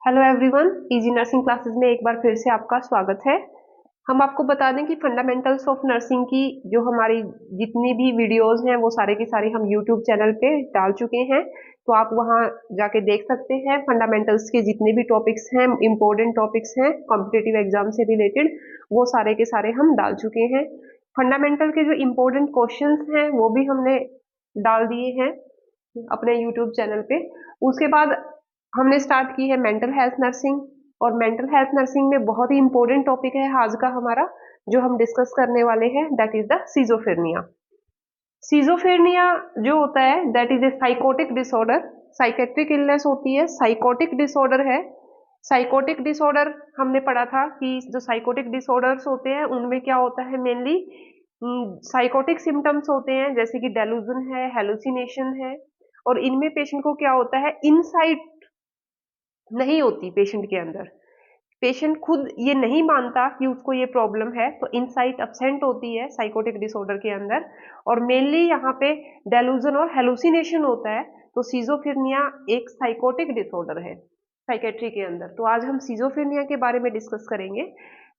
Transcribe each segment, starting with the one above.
Hello everyone, easy nursing classes में एक बार फिर से आपका स्वागत है। हम आपको बता दें कि फंडामेंटल्स ऑफ नर्सिंग की जो हमारी जितनी भी वीडियोस हैं वो सारे की सारी हम यूट्यूब चैनल पे डाल चुके हैं, तो आप वहां जाके देख सकते हैं। फंडामेंटल्स के जितने भी टॉपिक्स हैं, इम्पोर्टेंट टॉपिक्स हैं कॉम्पिटिटिव एग्जाम से रिलेटेड, वो सारे के सारे हम डाल चुके हैं। फंडामेंटल के जो इम्पोर्टेंट क्वेश्चंस हैं वो भी हमने डाल दिए हैं अपने यूट्यूब चैनल पे। उसके बाद हमने स्टार्ट की है मेंटल हेल्थ नर्सिंग, और मेंटल हेल्थ नर्सिंग में बहुत ही इंपॉर्टेंट टॉपिक है आज का हमारा जो हम डिस्कस करने वाले हैं, that is the schizophrenia. Schizophrenia जो होता है that is a psychotic disorder. Psychiatric illness होती है, साइकोटिक डिसऑर्डर है। साइकोटिक डिसऑर्डर हमने पढ़ा था कि जो साइकोटिक डिसऑर्डर्स होते हैं उनमें क्या होता है, मेनली साइकोटिक सिम्टम्स होते हैं जैसे कि डेलूजन है, हेलुसिनेशन है। और इनमें पेशेंट को क्या होता है, इनसाइट नहीं होती पेशेंट के अंदर। पेशेंट खुद ये नहीं मानता कि उसको ये प्रॉब्लम है, तो इनसाइट अब्सेंट होती है साइकोटिक डिसऑर्डर के अंदर। और मेनली यहाँ पे डेलूजन और हेलुसिनेशन होता है। तो सीजोफ्रेनिया एक साइकोटिक डिसऑर्डर है साइकेट्री के अंदर। तो आज हम सीजोफ्रेनिया के बारे में डिस्कस करेंगे।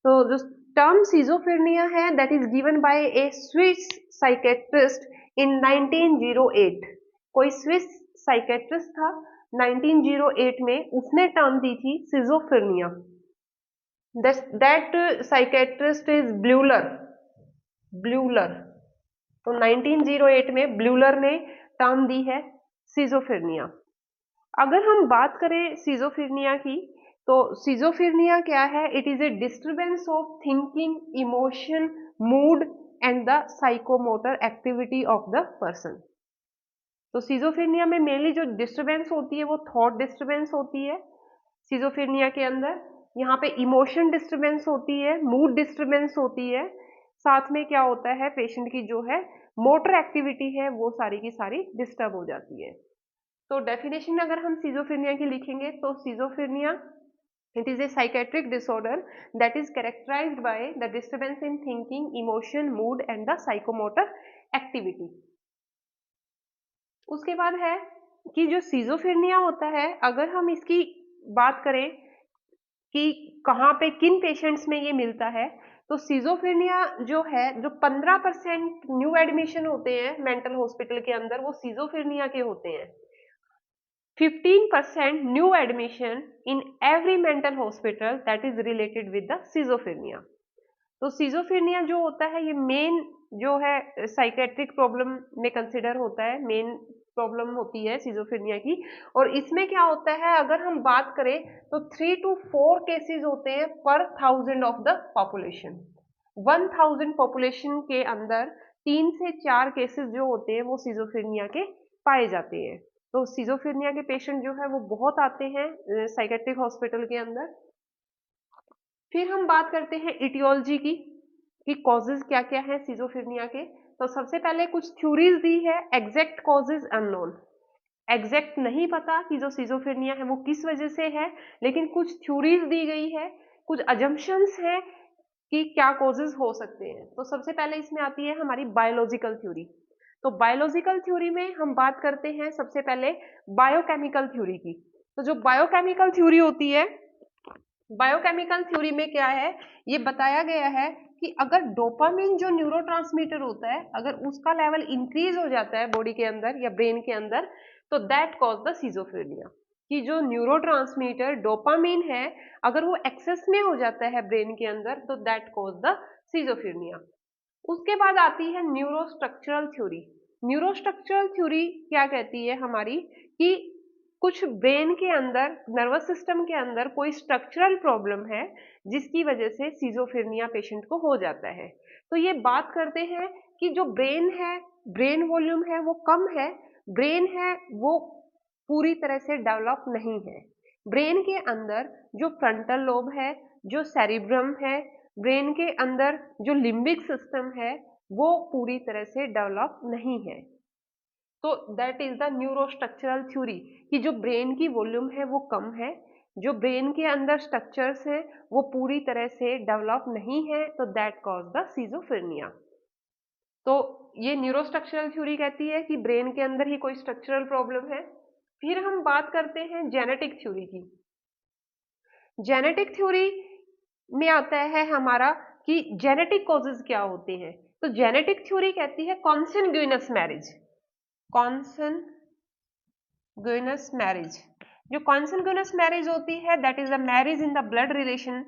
तो जो टर्म सीजोफ्रेनिया है that is given by a Swiss psychiatrist in 1908। कोई स्विस साइकेट्रिस्ट था 1908 में, उसने टर्म दी थी schizophrenia. That psychiatrist is Bleuler. Bleuler. तो 1908 में ब्लूलर ने टर्म दी है सिजोफ्रेनिया। अगर हम बात करें सिजोफ्रेनिया की, तो सिजोफ्रेनिया क्या है, it is A disturbance of thinking, emotion, mood and the psychomotor activity of the person. तो सिजोफ्रेनिया में मेनली जो डिस्टर्बेंस होती है वो थॉट डिस्टर्बेंस होती है सिजोफ्रेनिया के अंदर। यहाँ पे इमोशन डिस्टर्बेंस होती है, मूड डिस्टर्बेंस होती है। साथ में क्या होता है, पेशेंट की जो है मोटर एक्टिविटी है वो सारी की सारी डिस्टर्ब हो जाती है। तो डेफिनेशन अगर हम सिजोफ्रेनिया की लिखेंगे तो schizophrenia it is a psychiatric disorder that is characterised by the disturbance in thinking, emotion, mood and the psychomotor activity. उसके बाद है कि जो सिजोफ्रेनिया होता है, अगर हम इसकी बात करें कि कहाँ पे किन पेशेंट्स में ये मिलता है, तो सिजोफ्रेनिया जो है, जो 15% न्यू एडमिशन होते हैं मेंटल हॉस्पिटल के अंदर वो सिजोफ्रेनिया के होते हैं। 15% new admission in every mental hospital that is related with the schizophrenia. तो सिजोफ्रेनिया जो होता है ये मेन जो है साइकेट्रिक प्रॉब्लम में कंसिडर होता है, मेन प्रॉब्लम होती है सिजोफ्रेनिया की। और इसमें क्या होता है, अगर हम बात करें तो 3 to 4 केसेस होते हैं पर 1000 ऑफ द पॉपुलेशन। 1000 पॉपुलेशन के अंदर 3 से 4 केसेस जो होते हैं वो सिजोफ्रेनिया के पाए जाते हैं। तो सिजोफ्रेनिया के पेशेंट जो है वो बहुत आते हैं साइकेट्रिक हॉस्पिटल के अंदर। फिर हम बात करते हैं इटियोलॉजी की कि कॉजेज क्या क्या है सिजोफ्रेनिया के। तो सबसे पहले कुछ थ्योरीज दी है, एग्जैक्ट कॉजेज अननोन। एग्जैक्ट नहीं पता कि जो सिजोफ्रेनिया है वो किस वजह से है, लेकिन कुछ थ्योरीज दी गई है, कुछ अजम्पशंस हैं कि क्या कॉजेज हो सकते हैं। तो सबसे पहले इसमें आती है हमारी बायोलॉजिकल थ्योरी। तो बायोलॉजिकल थ्योरी में हम बात करते हैं सबसे पहले बायोकेमिकल थ्योरी की। तो जो बायोकेमिकल थ्योरी होती है, बायोकेमिकल थ्योरी में क्या है, ये बताया गया है कि अगर डोपामिन जो न्यूरोट्रांसमीटर होता है, अगर उसका लेवल इंक्रीज हो जाता है बॉडी के अंदर या ब्रेन के अंदर, तो दैट कॉज द सिजोफ्रेनिया। कि जो न्यूरोट्रांसमीटर डोपामिन है, अगर वो एक्सेस में हो जाता है ब्रेन के अंदर, तो दैट कॉज द सिजोफ्रेनिया। उसके बाद आती है न्यूरोस्ट्रक्चरल थ्योरी। न्यूरोस्ट्रक्चरल थ्योरी क्या कहती है हमारी, कि कुछ ब्रेन के अंदर, नर्वस सिस्टम के अंदर कोई स्ट्रक्चरल प्रॉब्लम है जिसकी वजह से सिजोफ्रेनिया पेशेंट को हो जाता है। तो ये बात करते हैं कि जो ब्रेन है, ब्रेन वॉल्यूम है वो कम है, ब्रेन है वो पूरी तरह से डेवलप नहीं है। ब्रेन के अंदर जो फ्रंटल लोब है, जो सेरिब्रम है, ब्रेन के अंदर जो लिम्बिक सिस्टम है, वो पूरी तरह से डेवलप नहीं है। तो दैट इज द न्यूरोस्ट्रक्चरल थ्योरी कि जो ब्रेन की वॉल्यूम है वो कम है, जो ब्रेन के अंदर स्ट्रक्चर्स हैं वो पूरी तरह से डेवलप नहीं है, तो दैट कॉज द सिजोफ्रेनिया। तो ये न्यूरोस्ट्रक्चरल थ्योरी कहती है कि ब्रेन के अंदर ही कोई स्ट्रक्चरल प्रॉब्लम है। फिर हम बात करते हैं जेनेटिक थ्योरी की। जेनेटिक थ्योरी में आता है हमारा कि जेनेटिक कॉजेज क्या होते हैं। तो जेनेटिक थ्योरी कहती है कॉन्सनग्यूइनस मैरिज। कॉन्सनग्यूइनस मैरिज, जो कॉन्सनग्यूइनस मैरिज होती है that is a marriage in the blood relation.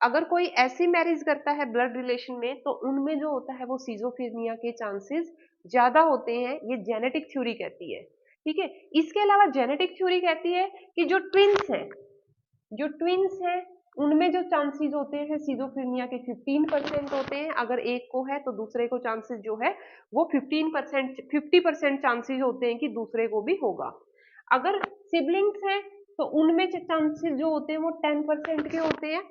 अगर कोई ऐसी मैरिज करता है ब्लड रिलेशन में तो उनमें जो होता है वो सिजोफ्रेनिया के चांसेस ज्यादा होते हैं, ये जेनेटिक थ्योरी कहती है। ठीक है, इसके अलावा जेनेटिक थ्योरी कहती है कि जो ट्विन्स हैं उनमें जो चांसेस होते हैं सिजोफ्रेनिया के 15% होते हैं। अगर एक को है तो दूसरे को चांसेस जो है वो 50% चांसेस होते हैं कि दूसरे को भी होगा। अगर सिबलिंग्स हैं तो उनमें चांसेस जो होते हैं वो 10% के होते हैं।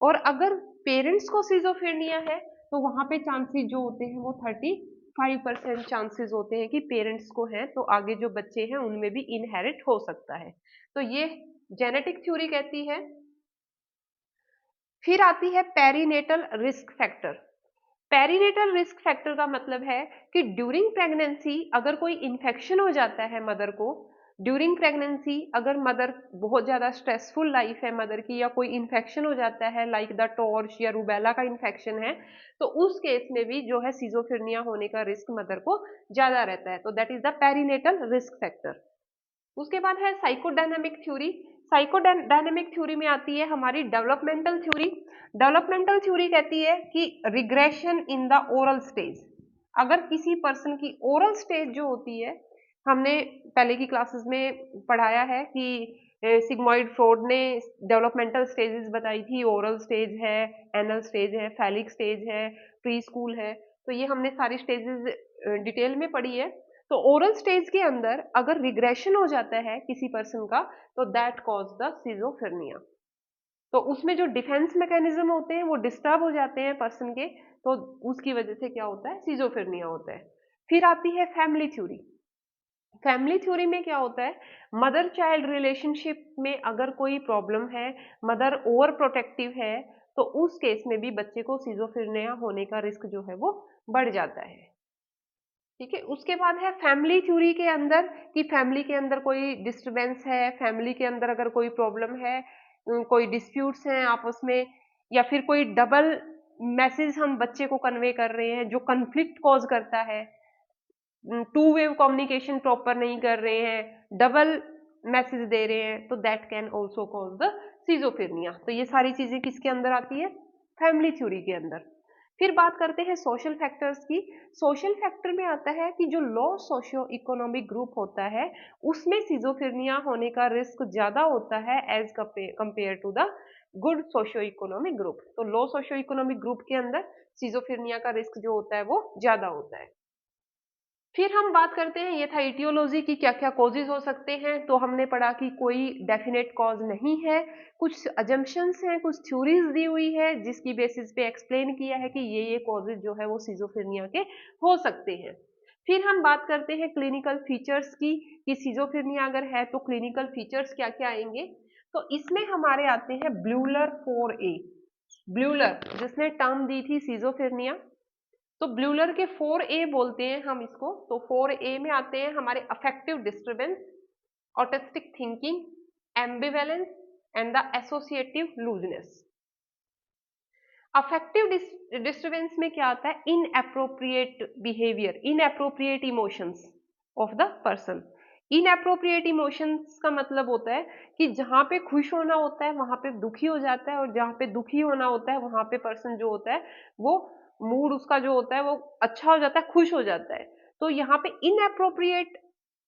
और अगर पेरेंट्स को सिजोफ्रेनिया है तो वहां पे चांसेस जो होते हैं वो 35% चांसेस होते हैं कि पेरेंट्स को है तो आगे जो बच्चे हैं उनमें भी इनहेरिट हो सकता है। तो ये जेनेटिक थ्योरी कहती है। फिर आती है perinatal risk factor. Perinatal risk factor का मतलब है कि ड्यूरिंग प्रेगनेंसी अगर कोई इन्फेक्शन हो जाता है मदर को, ड्यूरिंग प्रेगनेंसी अगर मदर बहुत ज्यादा स्ट्रेसफुल लाइफ है मदर की, या कोई इन्फेक्शन हो जाता है लाइक द टॉर्च या रूबेला का इन्फेक्शन है, तो उस केस में भी जो है सिजोफ्रेनिया होने का रिस्क मदर को ज्यादा रहता है। तो that is the perinatal risk factor. उसके बाद है साइकोडायनामिक थ्योरी। साइकोडायनामिक थ्योरी में आती है हमारी डेवलपमेंटल थ्योरी। डेवलपमेंटल थ्योरी कहती है कि regression in the oral stage. अगर किसी पर्सन की ओरल स्टेज जो होती है, हमने पहले की क्लासेस में पढ़ाया है कि सिग्मॉइड फ्रॉड ने डेवलपमेंटल स्टेजेस बताई थी, ओरल स्टेज है, एनल स्टेज है, फैलिक स्टेज है, प्री स्कूल है। तो ये हमने सारी स्टेजेस डिटेल में पढ़ी है। तो ओरल स्टेज के अंदर अगर रिग्रेशन हो जाता है किसी पर्सन का तो दैट कॉज द सिजोफ्रेनिया। तो उसमें जो डिफेंस मैकेनिज्म होते हैं वो डिस्टर्ब हो जाते हैं पर्सन के, तो उसकी वजह से क्या होता है, सिजोफ्रेनिया होता है। फिर आती है फैमिली थ्योरी। फैमिली थ्योरी में क्या होता है, मदर चाइल्ड रिलेशनशिप में अगर कोई प्रॉब्लम है, मदर ओवर प्रोटेक्टिव है, तो उस केस में भी बच्चे को सिजोफ्रेनिया होने का रिस्क जो है वो बढ़ जाता है। ठीक है, उसके बाद है फैमिली थ्योरी के अंदर कि फैमिली के अंदर कोई डिस्टरबेंस है, फैमिली के अंदर अगर कोई प्रॉब्लम है, कोई डिस्प्यूट्स हैं आपस में, या फिर कोई डबल मैसेज हम बच्चे को कन्वे कर रहे हैं जो कन्फ्लिक्ट कॉज करता है, टू वे कम्युनिकेशन प्रॉपर नहीं कर रहे हैं, डबल मैसेज दे रहे हैं, तो that can also cause the schizophrenia. तो ये सारी चीजें किसके अंदर आती है, फैमिली थ्योरी के अंदर। फिर बात करते हैं सोशल फैक्टर्स की। सोशल फैक्टर में आता है कि जो लो सोशियो इकोनॉमिक ग्रुप होता है उसमें सिजोफ्रेनिया होने का रिस्क ज्यादा होता है as compared to the good socio economic group. तो लो सोशियो इकोनॉमिक ग्रुप के अंदर सिजोफ्रेनिया का रिस्क जो होता है वो ज्यादा होता है। फिर हम बात करते हैं, ये था इटियोलॉजी की क्या क्या कॉजेज हो सकते हैं। तो हमने पढ़ा कि कोई डेफिनेट कॉज नहीं है, कुछ अजम्पशंस हैं, कुछ थ्योरीज दी हुई है जिसकी बेसिस पे एक्सप्लेन किया है कि ये कॉजेज जो है वो सिजोफ्रेनिया के हो सकते हैं। फिर हम बात करते हैं क्लिनिकल फीचर्स की कि सिजोफ्रेनिया अगर है तो क्लिनिकल फीचर्स क्या क्या आएंगे। तो इसमें हमारे आते हैं ब्लूलर 4A। ब्लूलर जिसने टर्म दी थी सिजोफ्रेनिया, तो ब्लूलर के 4A बोलते हैं हम इसको। तो 4A में आते हैं हमारे affective disturbance, autistic thinking, ambivalence and the associative looseness. Affective disturbance में क्या आता है, inappropriate behaviour, inappropriate emotions of the person. Inappropriate emotions का मतलब होता है कि जहां पे खुश होना होता है वहां पे दुखी हो जाता है, और जहां पे दुखी होना होता है वहां पे पर्सन जो होता है वो मूड उसका जो होता है वो अच्छा हो जाता है, खुश हो जाता है। तो यहाँ पे इनएप्रोप्रिएट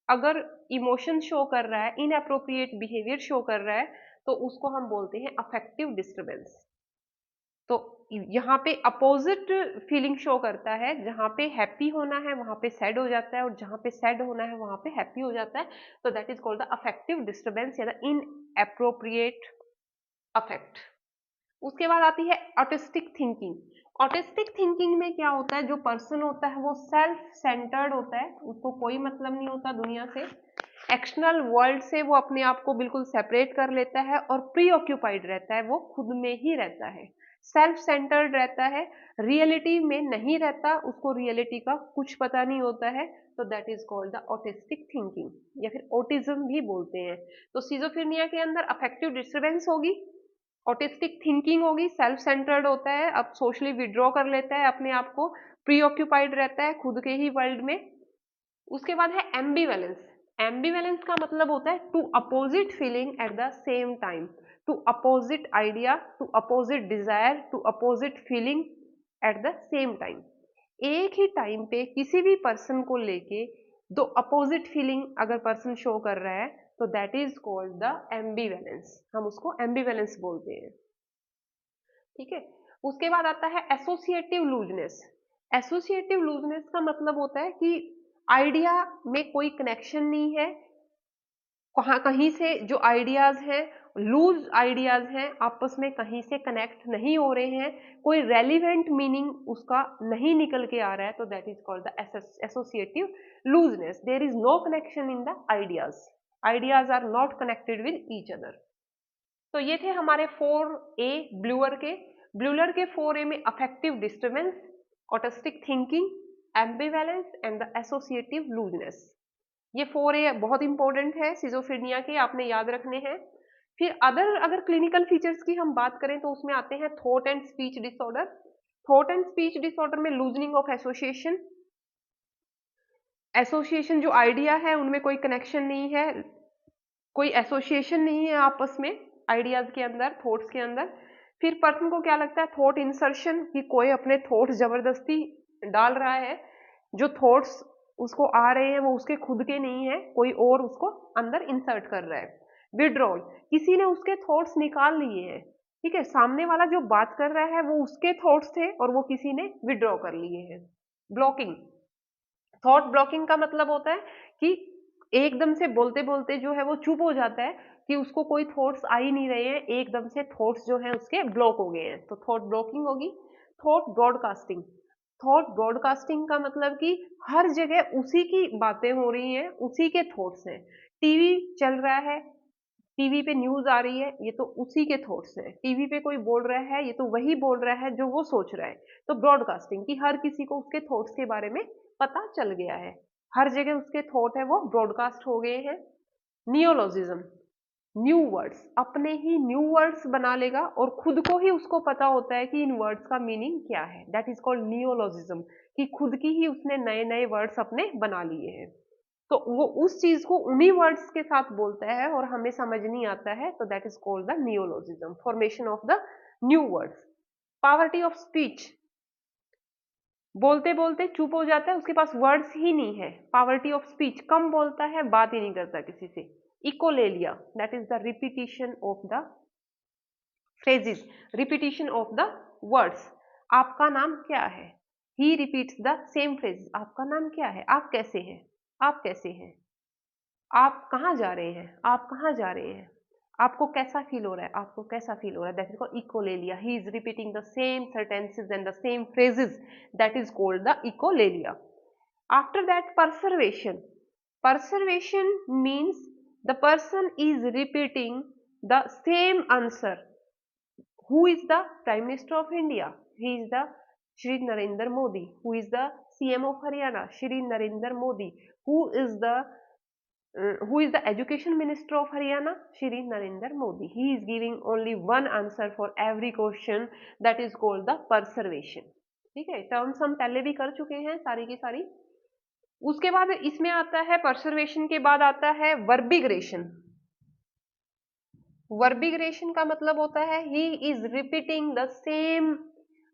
अगर इमोशन शो कर रहा है, इनएप्रोप्रिएट बिहेवियर शो कर रहा है, तो उसको हम बोलते हैं अफेक्टिव डिस्टर्बेंस। तो यहाँ पे अपोजिट फीलिंग शो करता है, जहाँ पे हैप्पी होना है वहां पे सैड हो जाता है, और जहाँ पे सैड होना है वहां पे हैप्पी हो जाता है। तो that is called the affective disturbance या द इनएप्रोप्रिएट अफेक्ट। उसके बाद आती है ऑटिस्टिक थिंकिंग। ऑटिस्टिक थिंकिंग में क्या होता है, जो पर्सन होता है वो सेल्फ सेंटर्ड होता है, उसको कोई मतलब नहीं होता दुनिया से, एक्सटर्नल वर्ल्ड से वो अपने आप को बिल्कुल सेपरेट कर लेता है और प्री ऑक्यूपाइड रहता है, वो खुद में ही रहता है, सेल्फ सेंटर्ड रहता है, रियलिटी में नहीं रहता, उसको रियलिटी का कुछ पता नहीं होता है। तो that is called the autistic thinking या फिर ऑटिज्म भी बोलते हैं। तो सिजोफ्रेनिया के अंदर अफेक्टिव डिस्टर्बेंस होगी, ऑटिस्टिक थिंकिंग होगी, सेल्फ सेंटर्ड होता है, अब सोशली विड्रॉ कर लेता है अपने आप को, प्रीऑक्यूपाइड रहता है खुद के ही वर्ल्ड में। उसके बाद है एम्बीवैलेंस। एम्बीवैलेंस का मतलब होता है two opposite feeling at the same time, two opposite idea, two opposite desire, two opposite feeling at the same time. एक ही टाइम पे किसी भी पर्सन को लेके दो अपोजिट फीलिंग अगर पर्सन शो कर रहा है तो दैट इज कॉल्ड द एम्बीवैलेंस, हम उसको एम्बीवैलेंस बोलते हैं। ठीक है, उसके बाद आता है एसोसिएटिव लूजनेस। एसोसिएटिव लूजनेस का मतलब होता है कि आइडिया में कोई कनेक्शन नहीं है, कहीं से जो आइडियाज हैं, लूज आइडियाज हैं, आपस में कहीं से कनेक्ट नहीं हो रहे हैं, कोई रेलिवेंट मीनिंग उसका नहीं निकल के आ रहा है, तो that is called the associative looseness. There is no connection in the ideas, ideas are not connected with each other. तो ये थे हमारे 4A ब्लूअर के। ब्लूअर के 4A में affective disturbance, autistic thinking, ambivalence and the associative looseness. ये 4A बहुत important है सिजोफ्रेनिया के, आपने याद रखने हैं। फिर अगर क्लिनिकल फीचर्स की हम बात करें तो उसमें आते हैं thought and speech disorder. Thought and speech disorder में लूजनिंग ऑफ एसोसिएशन, एसोसिएशन जो आइडिया है उनमें कोई कनेक्शन नहीं है, कोई एसोसिएशन नहीं है आपस में आइडियाज के अंदर, थॉट्स के अंदर। फिर पर्सन को क्या लगता है, थॉट इंसर्शन, कि कोई अपने थॉट्स जबरदस्ती डाल रहा है, जो थॉट्स उसको आ रहे हैं वो उसके खुद के नहीं है, कोई और उसको अंदर इंसर्ट कर रहा है। विड्रॉल, किसी ने उसके थॉट्स निकाल लिए हैं, ठीक है, सामने वाला जो बात कर रहा है वो उसके थॉट्स थे और वो किसी ने विड्रॉ कर लिए हैं। ब्लॉकिंग, थॉट ब्लॉकिंग का मतलब होता है कि एकदम से बोलते बोलते जो है वो चुप हो जाता है, कि उसको कोई थॉट्स आ ही नहीं रहे हैं, एकदम से थॉट्स जो हैं उसके ब्लॉक हो गए हैं, तो थॉट ब्लॉकिंग होगी। थॉट ब्रॉडकास्टिंग, थॉट ब्रॉडकास्टिंग का मतलब कि हर जगह उसी की बातें हो रही हैं, उसी के थॉट्स हैं। टीवी चल रहा है, टीवी पे न्यूज आ रही है, ये तो उसी के थॉट्स हैं। टीवी पे कोई बोल रहा है, ये तो वही बोल रहा है जो वो सोच रहा है। तो ब्रॉडकास्टिंग, कि हर किसी को उसके थॉट्स के बारे में पता चल गया है, हर जगह उसके थॉट है वो ब्रॉडकास्ट हो गए हैं। नियोलॉजिज्म, न्यू वर्ड्स, अपने ही न्यू वर्ड्स बना लेगा और खुद को ही उसको पता होता है कि इन वर्ड्स का मीनिंग क्या है, दैट इज कॉल्ड नियोलॉजिज्म, कि खुद की ही उसने नए नए वर्ड्स अपने बना लिए हैं, तो वो उस चीज को उन्हीं वर्ड्स के साथ बोलता है और हमें समझ नहीं आता है, तो that is called the नियोलॉजिज्म, formation of the new words. Poverty of speech, बोलते बोलते चुप हो जाता है, उसके पास वर्ड्स ही नहीं है, पावर्टी ऑफ स्पीच, कम बोलता है, बात ही नहीं करता किसी से। Echolalia, that is the repetition of the phrases, repetition of the words। आपका नाम क्या है, he repeats the same phrase, आपका नाम क्या है, आप कैसे हैं, आप कैसे हैं, आप कहाँ जा रहे हैं, आप कहाँ जा रहे हैं, आपको कैसा फील हो रहा है, आपको कैसा फील हो रहा है, that is called echolalia. He is repeating the same sentences and the same phrases, that is called the echolalia. After that perseveration, perseveration means the person is repeating the same answer। Who is the Prime Minister of India? He is the Shri Narendra Modi. Who is the CM of Haryana? Shri Narendra Modi. Who is the Education Minister of Haryana? Shri Narendra Modi. He is giving only one answer for every question, that is called the perseveration। ठीक है, terms हम पहले भी कर चुके हैं सारी की सारी। उसके बाद इसमें आता है, परसर्वेशन के बाद आता है वर्बिग्रेशन। वर्बिग्रेशन का मतलब होता है ही is repeating the same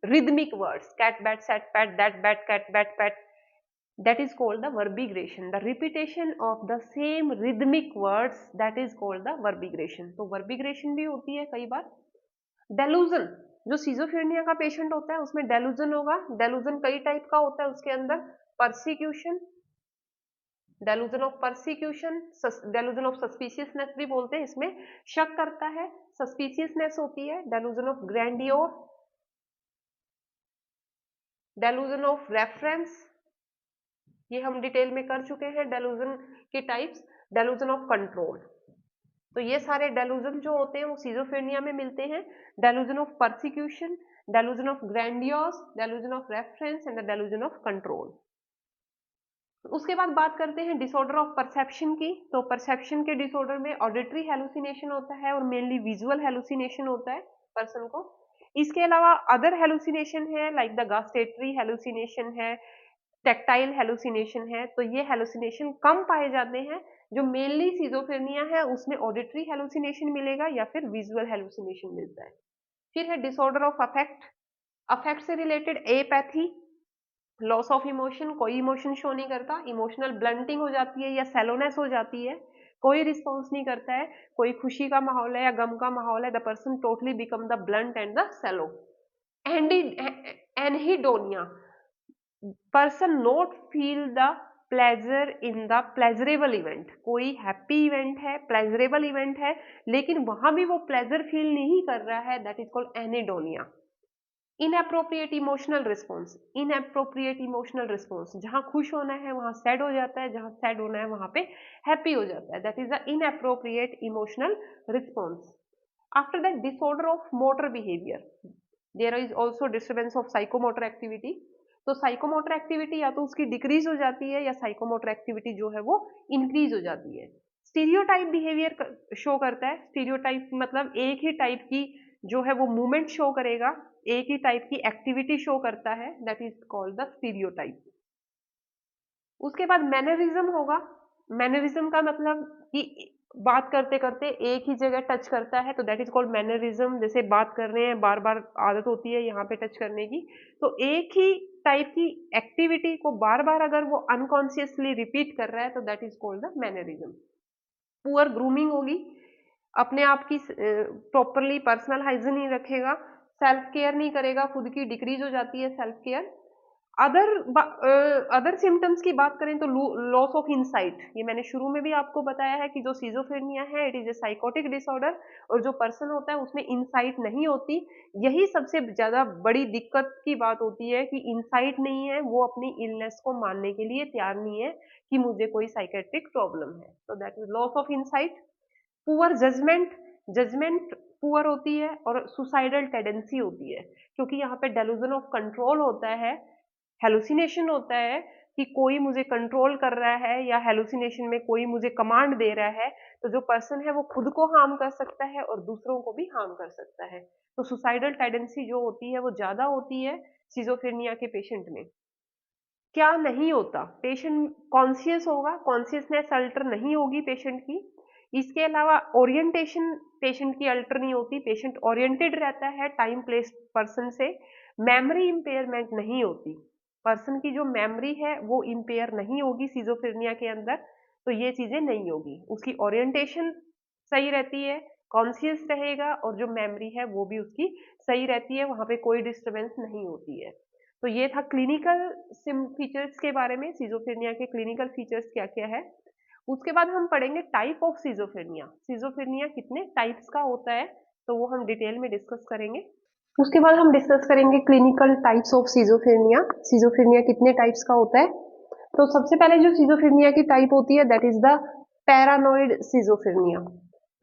rhythmic words, cat bat sat pat that bat cat bat pat, that is called the verbigration, the repetition of the same rhythmic words, that is called the verbigration। तो verbigration भी होती है कई बार। delusion, जो schizophrenia का patient होता है उसमें delusion होगा। delusion कई टाइप का होता है उसके अंदर, persecution, डेलूजन of persecution, delusion of suspiciousness भी बोलते हैं, इसमें शक करता है, सस्पिशियसनेस होती है। डेलूजन ऑफ ग्रैंडियोर, डेलूजन ऑफ रेफरेंस, ये हम डिटेल में कर चुके हैं डेलूजन के टाइप्स। डेलूजन ऑफ कंट्रोल, तो ये सारे डेलूजन जो होते हैं वो सिजोफ्रेनिया में मिलते हैं। Delusion of persecution, delusion of grandiose, delusion of reference and delusion of control. उसके बाद बात करते हैं डिसऑर्डर ऑफ परसेप्शन की। तो परसेप्शन के डिसऑर्डर में ऑडिटरी हेलुसिनेशन होता है और मेनली विजुअल हेलुसिनेशन होता है। पर्सन को। इसके अलावा अदर हेलुसिनेशन है लाइक द गस्टेटरी हेलुसिनेशन है, टेक्टाइल हेलुसिनेशन है, तो ये हेलुसिनेशन कम पाए जाते हैं। जो मेनली सिजोफ्रेनिया है उसमें ऑडिटरी हेलुसिनेशन मिलेगा या फिर विजुअल हेलुसिनेशन मिलता है। फिर है डिसऑर्डर ऑफ अफेक्ट, अफेक्ट से related apathy, loss of emotion, कोई इमोशन शो नहीं करता, इमोशनल ब्लंटिंग हो जाती है या सेलोनेस हो जाती है, कोई रिस्पॉन्स नहीं करता है, कोई खुशी का माहौल है या गम का माहौल है, the person totally become the blunt and the shallow. Anhedonia, person not feel the pleasure in the pleasurable event, कोई हैप्पी इवेंट है, प्लेजरेबल इवेंट है, लेकिन वहां भी वो प्लेजर फील नहीं कर रहा है, that is called anhedonia. Inappropriate emotional response, inappropriate emotional response, जहां खुश होना है वहां सैड हो जाता है, जहां सैड होना है वहां पे हैप्पी हो जाता है, that is the inappropriate emotional response. After that disorder of motor behaviour, there is also disturbance of psychomotor activity. तो साइकोमोटर एक्टिविटी या तो उसकी डिक्रीज हो जाती है या साइकोमोटर एक्टिविटी जो है वो इंक्रीज हो जाती है। स्टीरियोटाइप बिहेवियर शो करता है, स्टीरियोटाइप मतलब एक ही टाइप की जो है वो मूवमेंट शो करेगा, एक ही टाइप की एक्टिविटी शो करता है, that is called the stereotype. उसके बाद मैनरिज्म होगा, मैनरिज्म का मतलब कि बात करते करते एक ही जगह टच करता है, तो दैट इज कॉल्ड मैनरिज्म। जैसे बात कर रहे हैं बार बार आदत होती है यहाँ पे टच करने की, तो एक ही टाइप की एक्टिविटी को बार बार अगर वो अनकॉन्शियसली रिपीट कर रहा है तो that is called the mannerism. Poor grooming होगी, अपने आप की प्रॉपरली पर्सनल हाइजीन नहीं रखेगा, सेल्फ केयर नहीं करेगा, खुद की डिक्रीज हो जाती है सेल्फ केयर। अदर सिम्टम्स की बात करें तो लॉस ऑफ इंसाइट, ये मैंने शुरू में भी आपको बताया है कि जो सिजोफ्रेनिया है it is A psychotic disorder, और जो पर्सन होता है उसमें इंसाइट नहीं होती। यही सबसे ज्यादा बड़ी दिक्कत की बात होती है कि इंसाइट नहीं है, वो अपनी इलनेस को मानने के लिए तैयार नहीं है कि मुझे कोई साइकेट्रिक प्रॉब्लम है, तो that is loss of insight. Poor judgement, judgement poor होती है, और सुसाइडल टेंडेंसी होती है, क्योंकि यहाँ पे डेलूजन ऑफ कंट्रोल होता है, हेलुसिनेशन होता है कि कोई मुझे कंट्रोल कर रहा है, या हेलुसिनेशन में कोई मुझे कमांड दे रहा है, तो जो पर्सन है वो खुद को हार्म कर सकता है और दूसरों को भी हार्म कर सकता है। तो सुसाइडल टेंडेंसी जो होती है वो ज्यादा होती है सिजोफ्रेनिया के पेशेंट में। क्या नहीं होता, पेशेंट कॉन्शियस होगा, कॉन्शियसनेस अल्टर नहीं होगी पेशेंट की। इसके अलावा ओरिएंटेशन पेशेंट की अल्टर नहीं होती, पेशेंट ओरिएंटेड रहता है टाइम प्लेस पर्सन से। मेमोरी इंपेयरमेंट नहीं होती, पर्सन की जो मेमोरी है वो इंपेयर नहीं होगी सिजोफ्रेनिया के अंदर, तो ये चीजें नहीं होगी। उसकी ओरिएंटेशन सही रहती है, कॉन्शियस रहेगा, और जो मेमोरी है वो भी उसकी सही रहती है, वहां पे कोई डिस्टर्बेंस नहीं होती है। तो ये था क्लिनिकल फीचर्स के बारे में, सिजोफ्रेनिया के क्लिनिकल फीचर्स क्या क्या है। उसके बाद हम पढ़ेंगे टाइप ऑफ सिजोफ्रेनिया, सिजोफ्रेनिया कितने टाइप्स का होता है, तो वो हम डिटेल में डिस्कस करेंगे। उसके बाद हम डिस्कस करेंगे clinical types of schizophrenia, schizophrenia कितने टाइप्स का होता है। तो सबसे पहले जो सिजोफ्रेनिया की टाइप होती है that is the paranoid schizophrenia.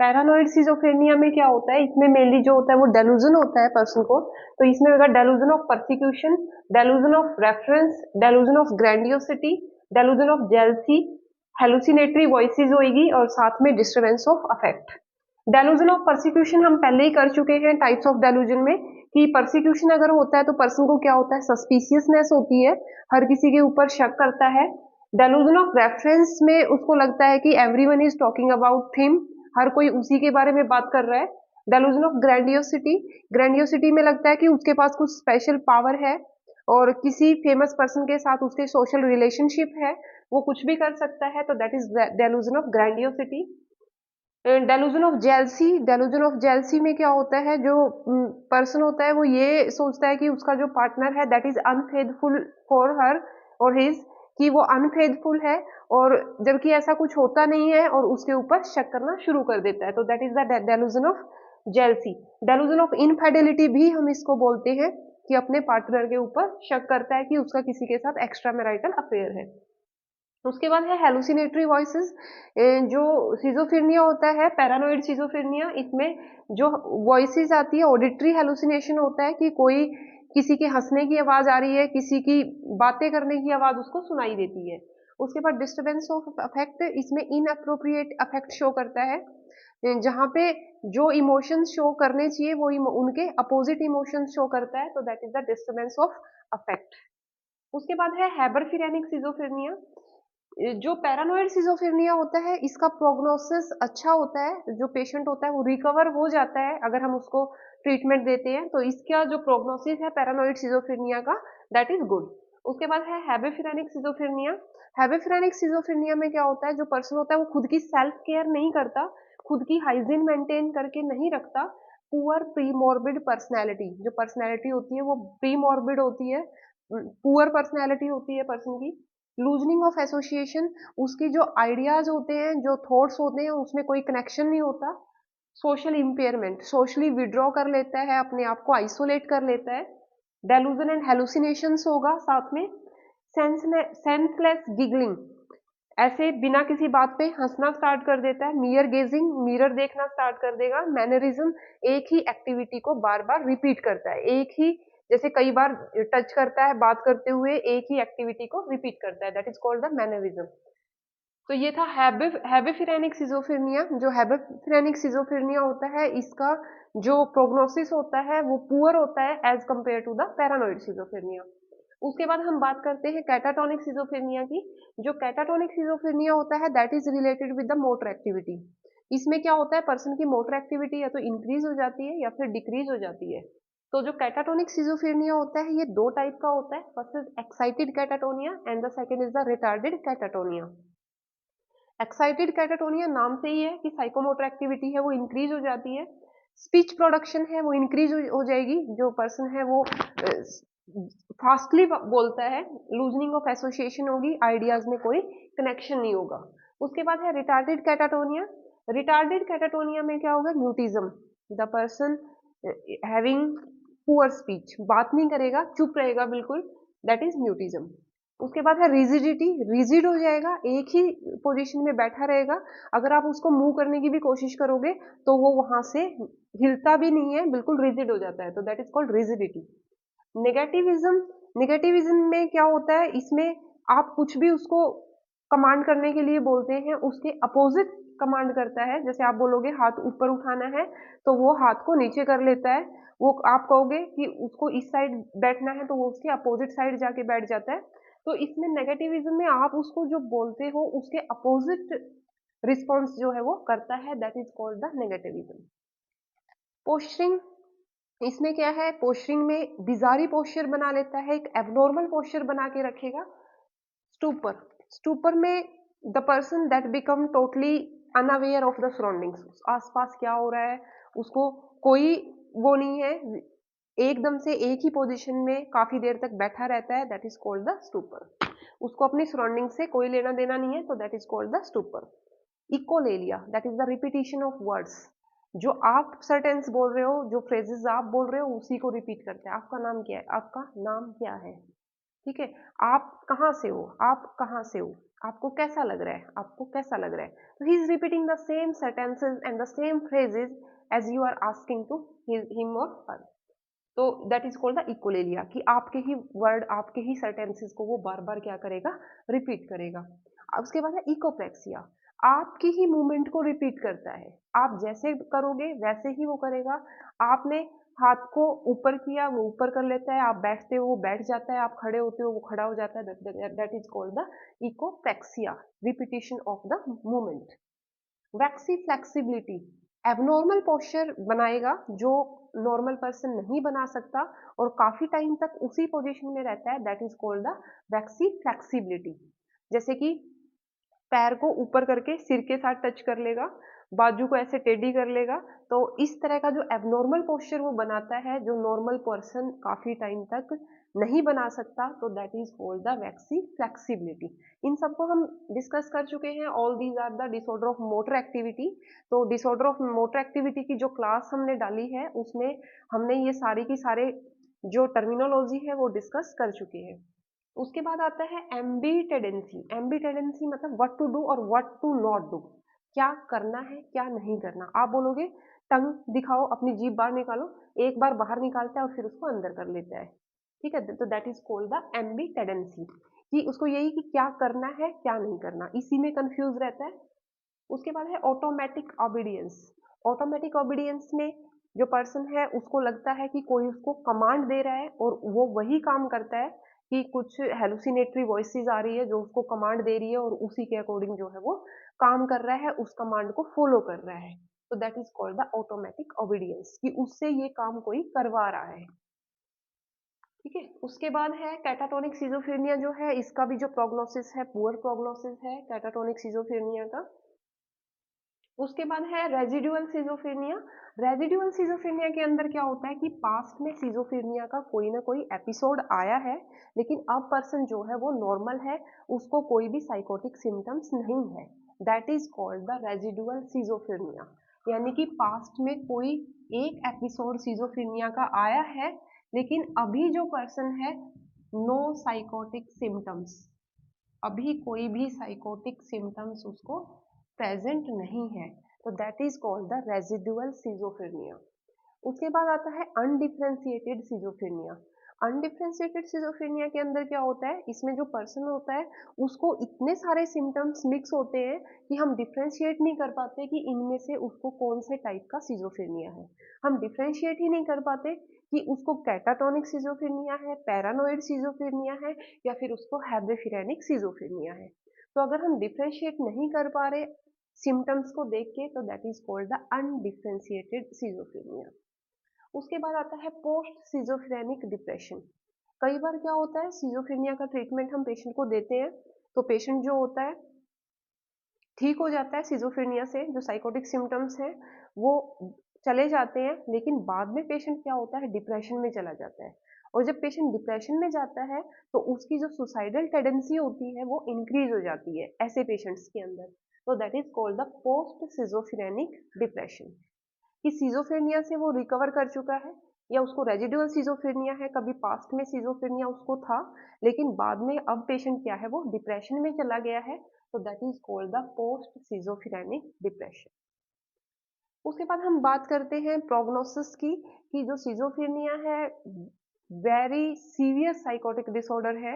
Paranoid schizophrenia में क्या होता है, इसमें मेनली जो होता है वो डेलूजन होता है पर्सन को, तो इसमें होगा delusion of persecution, delusion of reference, delusion of grandiosity, delusion of jealousy, hallucinatory voices होगी, और साथ में disturbance of affect. Delusion of persecution हम पहले ही कर चुके हैं टाइप्स ऑफ डेलूजन में, कि परसिक्यूशन अगर होता है तो पर्सन को क्या होता है, सस्पिशियसनेस होती है, हर किसी के ऊपर शक करता है। डेलूजन ऑफ रेफरेंस में उसको लगता है कि everyone is talking about him, हर कोई उसी के बारे में बात कर रहा है। डेलूजन ऑफ ग्रैंडियोसिटी, ग्रैंडियोसिटी में लगता है कि उसके पास कुछ स्पेशल पावर है, और किसी फेमस पर्सन के साथ उसके सोशल रिलेशनशिप है, वो कुछ भी कर सकता है, तो that is delusion of grandiosity. Delusion of jealousy, delusion of jealousy में क्या होता है, जो पर्सन होता है वो ये सोचता है कि उसका जो पार्टनर है that is unfaithful for her और हिज, कि वो अनफेथफुल है, और जबकि ऐसा कुछ होता नहीं है, और उसके ऊपर शक करना शुरू कर देता है, तो that is the delusion of jealousy. Delusion of infidelity भी हम इसको बोलते हैं, कि अपने पार्टनर के ऊपर शक करता है कि उसका किसी के साथ एक्स्ट्रा मैरिटल अफेयर है। उसके बाद है हेलुसिनेटरी वॉइसेस, जो सिजोफ्रेनिया होता है पैरानोइड सिजोफ्रेनिया, इसमें जो वॉइसेस आती है ऑडिटरी हेलुसिनेशन होता है, कि कोई किसी के हंसने की आवाज आ रही है, किसी की बातें करने की आवाज उसको सुनाई देती है। उसके बाद डिस्टर्बेंस ऑफ अफेक्ट, इसमें इनअप्रोप्रिएट अफेक्ट शो करता है, जहाँ पे जो इमोशंस शो करने चाहिए वो उनके अपोजिट इमोशंस शो करता है, तो that is the disturbance of affect. उसके बाद है हैबरफिरेनिक सिजोफ्रेनिया। जो पैरानोइड सिजोफ्रेनिया होता है इसका प्रोग्नोसिस अच्छा होता है, जो पेशेंट होता है वो रिकवर हो जाता है अगर हम उसको ट्रीटमेंट देते हैं, तो इसका जो प्रोग्नोसिस है पैरानोइड सिजोफ्रेनिया का दैट इज गुड। उसके बाद है हैबेफिरेनिक सिजोफ्रेनिया। हैबेफिरेनिक सिजोफ्रेनिया में क्या होता है, जो पर्सन होता है वो खुद की सेल्फ केयर नहीं करता, खुद की हाइजीन मेंटेन करके नहीं रखता, पुअर प्रीमॉर्बिड पर्सनैलिटी, जो पर्सनैलिटी होती है वो प्रीमॉर्बिड होती है, पुअर पर्सनैलिटी होती है पर्सन की। लूजनिंग ऑफ एसोसिएशन, उसकी जो आइडियाज होते हैं, जो थॉट्स होते हैं उसमें कोई कनेक्शन नहीं होता। सोशल इम्पेयरमेंट, सोशली विड्रॉ कर लेता है, अपने आप को आइसोलेट कर लेता है। डेलूजन एंड हेलुसिनेशंस होगा साथ में। सेंसलेस गिगलिंग, ऐसे बिना किसी बात पे हंसना स्टार्ट कर देता है। मिरर गेजिंग, मिरर देखना स्टार्ट कर देगा। मैनरिज्म, एक ही एक्टिविटी को बार बार रिपीट करता है, एक ही जैसे कई बार टच करता है बात करते हुए, एक ही एक्टिविटी को रिपीट करता है, that is called the mannerism. तो ये था हैबिफिरेनिक सिजोफ्रेनिया। जो हैबिफिरेनिक सिजोफ्रेनिया होता है इसका जो प्रोग्नोसिस होता है वो पुअर होता है as compared to the paranoid schizophrenia. उसके बाद हम बात करते हैं कैटाटोनिक सिजोफ्रेनिया की। जो कैटाटोनिक सिजोफ्रेनिया होता है that is related with the motor activity. इसमें क्या होता है, पर्सन की मोटर एक्टिविटी या तो इंक्रीज हो जाती है या फिर डिक्रीज हो जाती है। तो जो कैटाटोनिक सिजोफ्रेनिया होता है ये दो टाइप का होता है, first is excited catatonia and the second is the retarded catatonia. Excited catatonia नाम से ही है कि साइकोमोटर एक्टिविटी है वो इंक्रीज हो जाती है, स्पीच प्रोडक्शन है वो इंक्रीज हो जाएगी, जो पर्सन है वो फास्टली बोलता है, लूजनिंग ऑफ एसोसिएशन होगी, आइडियाज में कोई कनेक्शन नहीं होगा। उसके बाद है रिटार्डेड कैटाटोनिया। रिटार्डेड कैटाटोनिया में क्या होगा, mutism, the person having poor speech, बात नहीं करेगा, चुप रहेगा बिल्कुल, दैट इज म्यूटिज्म। उसके बाद है रिजिडिटी, रिजिड हो जाएगा, एक ही पोजीशन में बैठा रहेगा, अगर आप उसको मूव करने की भी कोशिश करोगे तो वो वहां से हिलता भी नहीं है, बिल्कुल रिजिड हो जाता है, तो that is called rigidity. Negativism, negativism में क्या होता है, इसमें आप कुछ भी उसको कमांड करने के लिए बोलते हैं उसके अपोजिट कमांड करता है, जैसे आप बोलोगे हाथ ऊपर उठाना है तो वो हाथ को नीचे कर लेता है, वो आप कहोगे कि उसको इस साइड बैठना है तो वो उसके अपोजिट साइड जाके बैठ जाता है। तो इसमें नेगेटिविज्म में आप उसको जो बोलते हो उसके अपोजिट रिस्पॉन्स जो है वो करता है, that is called the negativism. Posturing, इसमें क्या है, पोस्चरिंग में बिजारी पोस्चर बना लेता है, एक एबनॉर्मल पोस्चर बना के रखेगा। स्टूपर, स्टूपर में the person that become totally unaware of the surroundings, आसपास क्या हो रहा है उसको कोई वो नहीं है, एकदम से एक ही पोजीशन में काफी देर तक बैठा रहता है, that is called the stupor. उसको अपनी सराउंडिंग से कोई लेना देना नहीं है, तो that is called the stupor. Echolalia, that is the repetition of words, जो आप सेंटेंस बोल रहे हो, जो फ्रेजेस आप बोल रहे हो उसी को रिपीट करते हैं। आपका नाम क्या है, आपका नाम क्या है, ठीक है, आप कहाँ से हो, आप कहाँ से हो, आपको कैसा लग रहा है, आपको कैसा लग रहा है, तो he is repeating the same sentences and the same phrases as you are asking to him और हर, तो that is called the echolalia, कि आपके ही वर्ड, आपके ही सेंटेंसेस को वो बार बार क्या करेगा, रिपीट करेगा। अब उसके बाद है इकोप्लेक्सिया, आपकी ही मूवमेंट को रिपीट करता है, आप जैसे करोगे वैसे ही वो करेगा। आपने हाथ को ऊपर किया वो ऊपर कर लेता है, आप बैठते हो वो बैठ जाता है, आप खड़े होते हो वो खड़ा हो जाता है, that is called the echopraxia, repetition of the movement. Waxy flexibility, abnormal posture बनाएगा जो नॉर्मल पर्सन नहीं बना सकता और काफी टाइम तक उसी पोजीशन में रहता है, that is called the waxy flexibility. जैसे कि पैर को ऊपर करके सिर के साथ टच कर लेगा, बाजू को ऐसे टेढ़ी कर लेगा, तो इस तरह का जो एबनॉर्मल पोस्चर वो बनाता है जो नॉर्मल पर्सन काफी टाइम तक नहीं बना सकता, तो that is called the waxy flexibility. इन सबको हम डिस्कस कर चुके हैं, all these are the disorder of motor activity. तो डिसऑर्डर ऑफ मोटर एक्टिविटी की जो क्लास हमने डाली है उसमें हमने ये सारी की सारे जो टर्मिनोलॉजी है वो डिस्कस कर चुके हैं। उसके बाद आता है एम्बीटेंडेंसी। एम्बीटेंडेंसी मतलब व्हाट टू डू और व्हाट टू नॉट डू, क्या करना है क्या नहीं करना। आप बोलोगे टंग दिखाओ, अपनी जीभ बाहर निकालो, एक बार बाहर निकालता है और फिर उसको अंदर कर लेता है, ठीक है, तो दैट इज कॉल्ड द एम्बीटेंडेंसी, कि उसको यही कि क्या करना है क्या नहीं करना, इसी में कंफ्यूज रहता है। उसके बाद है ऑटोमेटिक ओबीडियंस। ऑटोमेटिक ओबीडियंस में जो पर्सन है उसको लगता है कि कोई उसको कमांड दे रहा है और वो वही काम करता है, कि कुछ हेलुसिनेटरी वॉइसेस आ रही है जो उसको कमांड दे रही है और उसी के अकॉर्डिंग जो है वो काम कर रहा है, उस कमांड को फॉलो कर रहा है। तो that is called the automatic obedience, कि उससे ये काम कोई करवा रहा है। ठीक है, उसके बाद है कैटाटोनिक सिजोफ्रेनिया जो है, इसका भी जो प्रोग्नोसिस है पुअर प्रोग्नोसिस है कैटाटोनिक सिजोफ्रेनिया का। उसके बाद है रेजिडुअल सिजोफ्रेनिया। रेजिडुअल सिजोफ्रेनिया के अंदर क्या होता है कि पास्ट में सिजोफ्रेनिया का कोई ना कोई एपिसोड आया है, लेकिन अब पर्सन जो है वो नॉर्मल है, उसको कोई भी साइकोटिक सिम्टम्स नहीं है। That is called the residual schizophrenia, यानी कि पास्ट में कोई एक एपिसोड सिजोफ्रेनिया का आया है, लेकिन अभी जो पर्सन है नो साइकोटिक सिम्टम्स, अभी कोई भी साइकोटिक सिम्टम्स उसको प्रेजेंट नहीं है। तो that is called the residual schizophrenia. उसके बाद आता है अनडिफरेंशिएटेड सिजोफ्रेनिया। अनडिफरेंशिएटेड सिजोफ्रेनिया के अंदर क्या होता है, इसमें जो पर्सन होता है उसको इतने सारे सिम्टम्स मिक्स होते हैं कि हम डिफरेंशिएट नहीं कर पाते कि इनमें से उसको कौन से टाइप का सिजोफ्रेनिया है। हम डिफरेंशिएट ही नहीं कर पाते कि उसको कैटाटोनिक सिजोफ्रेनिया है, पैरानोइड सिजोफ्रेनिया है, या फिर उसको हैब्रेफिरेनिक सिजोफ्रेनिया है। तो अगर हम डिफरेंशिएट नहीं कर पा रहे सिम्टम्स को देख के, तो that is called the undifferentiated schizophrenia. उसके बाद आता है पोस्ट सिजोफ्रेनिक डिप्रेशन। कई बार क्या होता है, सिजोफ्रेनिया का ट्रीटमेंट हम पेशेंट को देते हैं, तो पेशेंट जो होता है ठीक हो जाता है सिजोफ्रेनिया से, जो साइकोटिक सिम्टम्स हैं वो चले जाते हैं, लेकिन बाद में पेशेंट क्या होता है डिप्रेशन में चला जाता है। और जब पेशेंट डिप्रेशन में जाता है तो उसकी जो सुसाइडल टेंडेंसी होती है वो इंक्रीज हो जाती है ऐसे पेशेंट्स के अंदर। तो that is called the post schizophrenic depression, कि सिजोफ्रेनिया से वो रिकवर कर चुका है, या उसको रेजिडुअल सिजोफ्रेनिया है, कभी पास्ट में सिजोफ्रेनिया उसको था, लेकिन बाद में अब पेशेंट क्या है वो डिप्रेशन में चला गया है। तो that is called the post schizophrenic depression. उसके बाद हम बात करते हैं प्रोग्नोसिस की, कि जो सिजोफ्रेनिया है वेरी सीवियर साइकोटिक डिसऑर्डर है।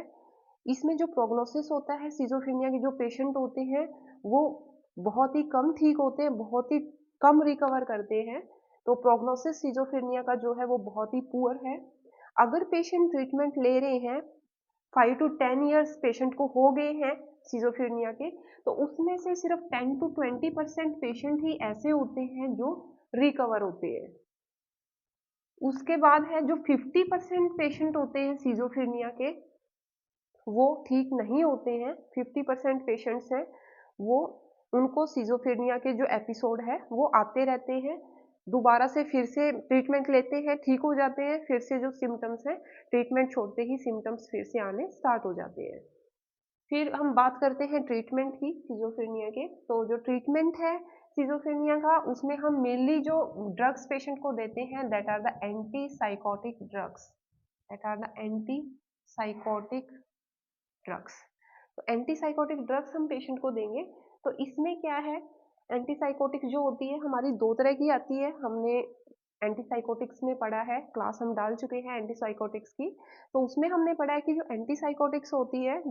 इसमें जो प्रोग्नोसिस होता है सिजोफ्रेनिया के जो पेशेंट होते हैं वो बहुत ही कम ठीक होते हैं, बहुत ही कम रिकवर करते हैं। तो प्रोग्नोसिस सिजोफ्रेनिया का जो है वो बहुत ही पुअर है। अगर पेशेंट ट्रीटमेंट ले रहे हैं 5 to 10 ईयर्स पेशेंट को हो गए हैं सिजोफ्रेनिया के, तो उसमें से सिर्फ 10 to 20% पेशेंट ही ऐसे होते हैं जो रिकवर होते हैं। उसके बाद है जो 50% पेशेंट होते हैं सिजोफ्रेनिया के, वो ठीक नहीं होते हैं। 50% पेशेंट्स हैं वो, उनको सिजोफ्रेनिया के जो एपिसोड है वो आते रहते हैं, दोबारा से फिर से ट्रीटमेंट लेते हैं, ठीक हो जाते हैं, फिर से जो सिम्टम्स हैं ट्रीटमेंट छोड़ते ही सिम्टम्स फिर से आने स्टार्ट हो जाते हैं। फिर हम बात करते हैं ट्रीटमेंट की सिजोफ्रेनिया के। तो जो ट्रीटमेंट है सिजोफ्रेनिया का, उसमें हम मेनली जो ड्रग्स पेशेंट को देते हैं that are the anti psychotic drugs, that are the anti psychotic drugs. तो एंटीसाइकोटिक ड्रग्स हम पेशेंट को देंगे। तो इसमें क्या है, एंटीसाइकोटिक जो होती है हमारी दो तरह की आती है, हमने एंटीसाइकोटिक्स में पढ़ा है, क्लास हम डाल चुके हैं एंटीसाइकोटिक्स की। तो उसमें हमने पढ़ा है कि जो एंटीसाइकोटिक्स होती है,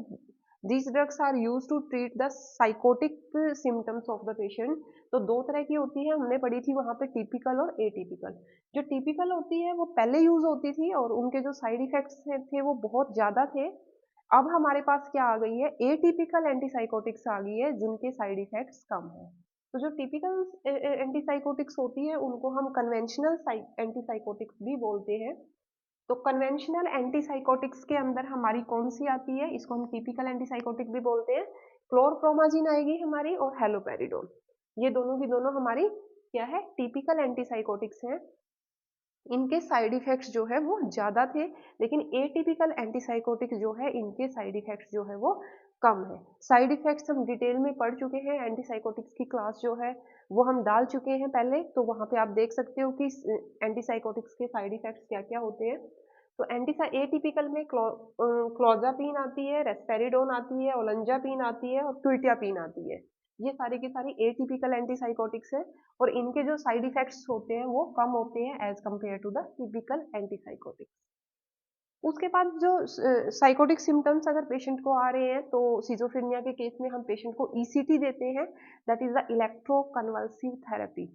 these drugs are used to treat the psychotic symptoms of the patient। तो दो तरह की होती है, हमने पढ़ी थी वहाँ पे टिपिकल और एटिपिकल। जो टिपिकल होती है वो पहले यूज होती थी और उनके जो साइड इफेक्ट्स थे वो बहुत ज़्यादा थे। अब हमारे पास क्या आ गई है, एटिपिकल एंटीसाइकोटिक्स आ गई है जिनके साइड इफेक्ट्स कम है। तो जो टिपिकल एंटीसाइकोटिक्स होती है उनको हम कन्वेंशनल एंटीसाइकोटिक्स भी बोलते हैं। तो कन्वेंशनल एंटीसाइकोटिक्स के अंदर हमारी कौन सी आती है, इसको हम टिपिकल एंटीसाइकोटिक भी बोलते हैं। क्लोरप्रोमाजिन आएगी हमारी और हेलोपेरिडोल, ये दोनों की दोनों हमारी क्या है टिपिकल एंटीसाइकोटिक्स हैं। इनके साइड इफेक्ट्स जो है वो ज़्यादा थे, लेकिन एटिपिकल एंटीसाइकोटिक जो है इनके साइड इफेक्ट्स जो है वो कम है। साइड इफेक्ट्स हम डिटेल में पढ़ चुके हैं, एंटीसाइकोटिक्स की क्लास जो है वो हम डाल चुके हैं पहले, तो वहाँ पे आप देख सकते हो कि एंटीसाइकोटिक्स के साइड इफेक्ट्स क्या क्या होते हैं। तो एटिपिकल में क्लोजापिन आती है, रेस्पेरिडोन आती है, ओलंजापिन आती है और क्विटियापिन आती है। ये सारी की सारी एटिपिकल एंटीसाइकोटिक्स है और इनके जो साइड इफेक्ट्स होते हैं वो कम होते हैं as compared to the typical antipsychotics. उसके बाद जो साइकोटिक सिम्टम्स अगर पेशेंट को आ रहे हैं तो सिजोफ्रेनिया के केस में हम पेशेंट को ईसीटी देते हैं, that is the electroconvulsive therapy.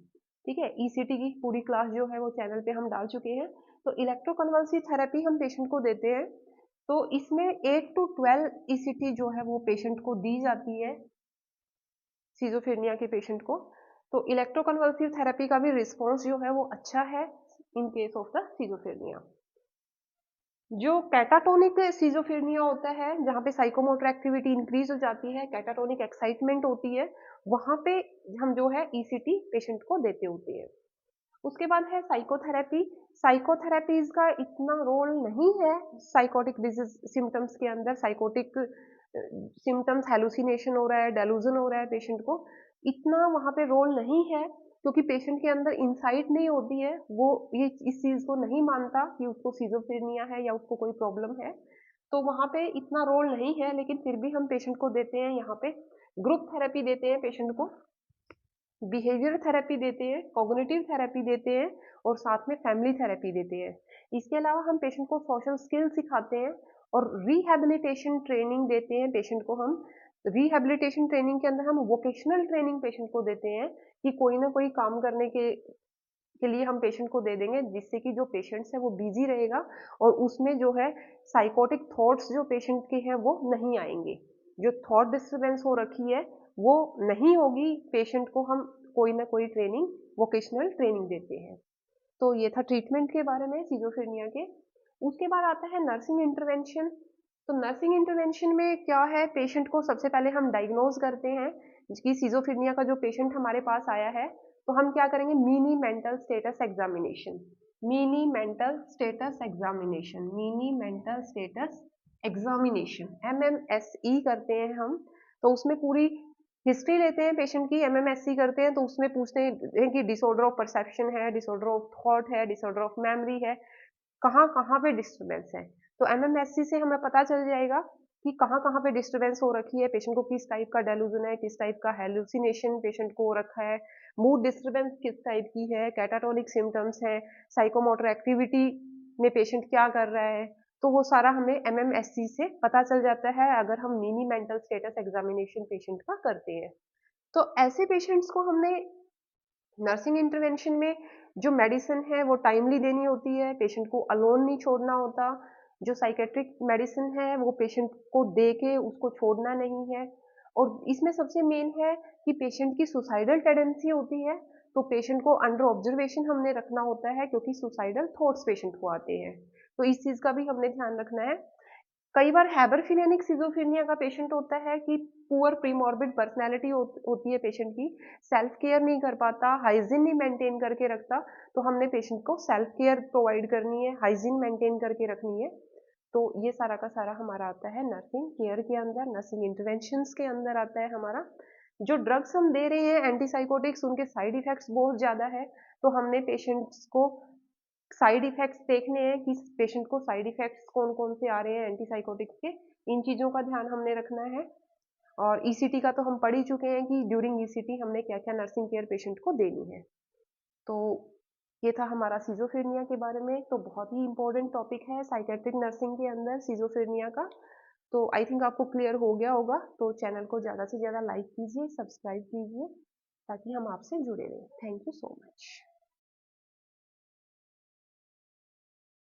ठीक है, ईसीटी की पूरी क्लास जो है वो चैनल पे हम डाल चुके हैं। तो इलेक्ट्रोकन्वल्सिव थेरेपी हम पेशेंट को देते हैं। तो इसमें 8 to 12 ईसीटी जो है वो पेशेंट को दी जाती है, सिजोफ्रेनिया के पेशेंट को। तो इलेक्ट्रोकन्वल्सिव थेरेपी का भी रिस्पॉन्स जो है वो अच्छा है in case of the schizophrenia. जो कैटाटोनिक सिजोफ्रेनिया होता है, जहाँ पे साइकोमोटर एक्टिविटी इंक्रीज हो जाती है, कैटाटोनिक एक्साइटमेंट होती है, वहाँ पे हम जो है ईसीटी पेशेंट को देते होते हैं। उसके बाद है साइकोथेरेपी। साइकोथेरेपीज का इतना रोल नहीं है साइकोटिक डिजीज सिम्टम्स के अंदर। साइकोटिक सिम्टम्स, हेलुसिनेशन हो रहा है, डेलूजन हो रहा है पेशेंट को, इतना वहाँ पे रोल नहीं है, क्योंकि पेशेंट के अंदर इंसाइट नहीं होती है, वो ये इस चीज को नहीं मानता कि उसको सिजोफ्रेनिया है या उसको कोई प्रॉब्लम है, तो वहाँ पे इतना रोल नहीं है। लेकिन फिर भी हम पेशेंट को देते हैं यहाँ पे ग्रुप थेरेपी देते हैं पेशेंट को, बिहेवियर थेरेपी देते हैं, कॉग्निटिव थेरेपी देते हैं और साथ में फैमिली थेरेपी देते हैं। इसके अलावा हम पेशेंट को सोशल स्किल सिखाते हैं और रिहैबिलिटेशन ट्रेनिंग देते हैं पेशेंट को हम। रिहैबिलिटेशन ट्रेनिंग के अंदर हम वोकेशनल ट्रेनिंग पेशेंट को देते हैं कि कोई ना कोई काम करने के लिए हम पेशेंट को दे देंगे, जिससे कि जो पेशेंट्स है वो बिजी रहेगा और उसमें जो है साइकोटिक थॉट्स जो पेशेंट के हैं वो नहीं आएंगे। जो थॉट डिस्टर्बेंस हो रखी है वो नहीं होगी। पेशेंट को हम कोई ना कोई ट्रेनिंग, वोकेशनल ट्रेनिंग देते हैं। तो ये था ट्रीटमेंट के बारे में सिजोफ्रेनिया के। उसके बाद आता है नर्सिंग इंटरवेंशन। तो नर्सिंग इंटरवेंशन में क्या है, पेशेंट को सबसे पहले हम डायग्नोज करते हैं कि सिजोफ्रेनिया का जो पेशेंट हमारे पास आया है, तो हम क्या करेंगे, mini mental status examination. Mini mental status examination, mini mental status examination, MMSE करते हैं हम। तो उसमें पूरी हिस्ट्री लेते हैं पेशेंट की, MMSE करते हैं तो उसमें पूछते हैं कि डिसऑर्डर ऑफ परसेप्शन है, डिसऑर्डर ऑफ थॉट है, डिसऑर्डर ऑफ मेमोरी है, कहाँ कहाँ पे डिस्टर्बेंस है। तो MMSE से हमें पता चल जाएगा कि कहाँ कहाँ पे डिस्टर्बेंस हो रखी है, पेशेंट को किस टाइप का डेलूजन है, किस टाइप का हेलुसिनेशन पेशेंट को हो रखा है, मूड डिस्टर्बेंस किस टाइप की है, कैटाटोनिक सिम्टम्स है, साइकोमोटर एक्टिविटी में पेशेंट क्या कर रहा है। तो वो सारा हमें MMSE से पता चल जाता है अगर हम mini mental status examination patient का करते हैं। तो ऐसे पेशेंट्स को हमने नर्सिंग इंटरवेंशन में जो मेडिसिन है वो टाइमली देनी होती है, पेशेंट को अलोन नहीं छोड़ना होता। जो साइकेट्रिक मेडिसिन है वो पेशेंट को दे के उसको छोड़ना नहीं है। और इसमें सबसे मेन है कि पेशेंट की सुसाइडल टेंडेंसी होती है, तो पेशेंट को अंडर ऑब्जर्वेशन हमने रखना होता है, क्योंकि सुसाइडल थॉट्स पेशेंट को आते हैं। तो इस चीज का भी हमने ध्यान रखना है। कई बार हैबरफिलिनिक सिजोफ्रेनिया का पेशेंट होता है कि पुअर प्रीमॉर्बिड पर्सनैलिटी होती है पेशेंट की, सेल्फ केयर नहीं कर पाता, हाइजीन नहीं मेंटेन करके रखता, तो हमने पेशेंट को सेल्फ केयर प्रोवाइड करनी है, हाइजीन मेंटेन करके रखनी है। तो ये सारा का सारा हमारा आता है नर्सिंग केयर के अंदर, नर्सिंग इंटरवेंशंस के अंदर आता है हमारा। जो ड्रग्स हम दे रहे हैं एंटीसाइकोटिक्स, उनके साइड इफेक्ट्स बहुत ज़्यादा है, तो हमने पेशेंट्स को साइड इफेक्ट्स देखने हैं कि पेशेंट को साइड इफेक्ट्स कौन कौन से आ रहे हैं एंटीसाइकोटिक्स के, इन चीज़ों का ध्यान हमने रखना है। और ईसीटी का तो हम पढ़ ही चुके हैं कि ड्यूरिंग ईसीटी हमने क्या क्या नर्सिंग केयर पेशेंट को देनी है। तो ये था हमारा सिजोफ्रेनिया के बारे में। तो बहुत ही इंपॉर्टेंट टॉपिक है साइकेट्रिक नर्सिंग के अंदर सिजोफ्रेनिया का। तो आई थिंक आपको क्लियर हो गया होगा। तो चैनल को ज़्यादा से ज़्यादा लाइक कीजिए, सब्सक्राइब कीजिए, ताकि हम आपसे जुड़े रहें। Thank you so much.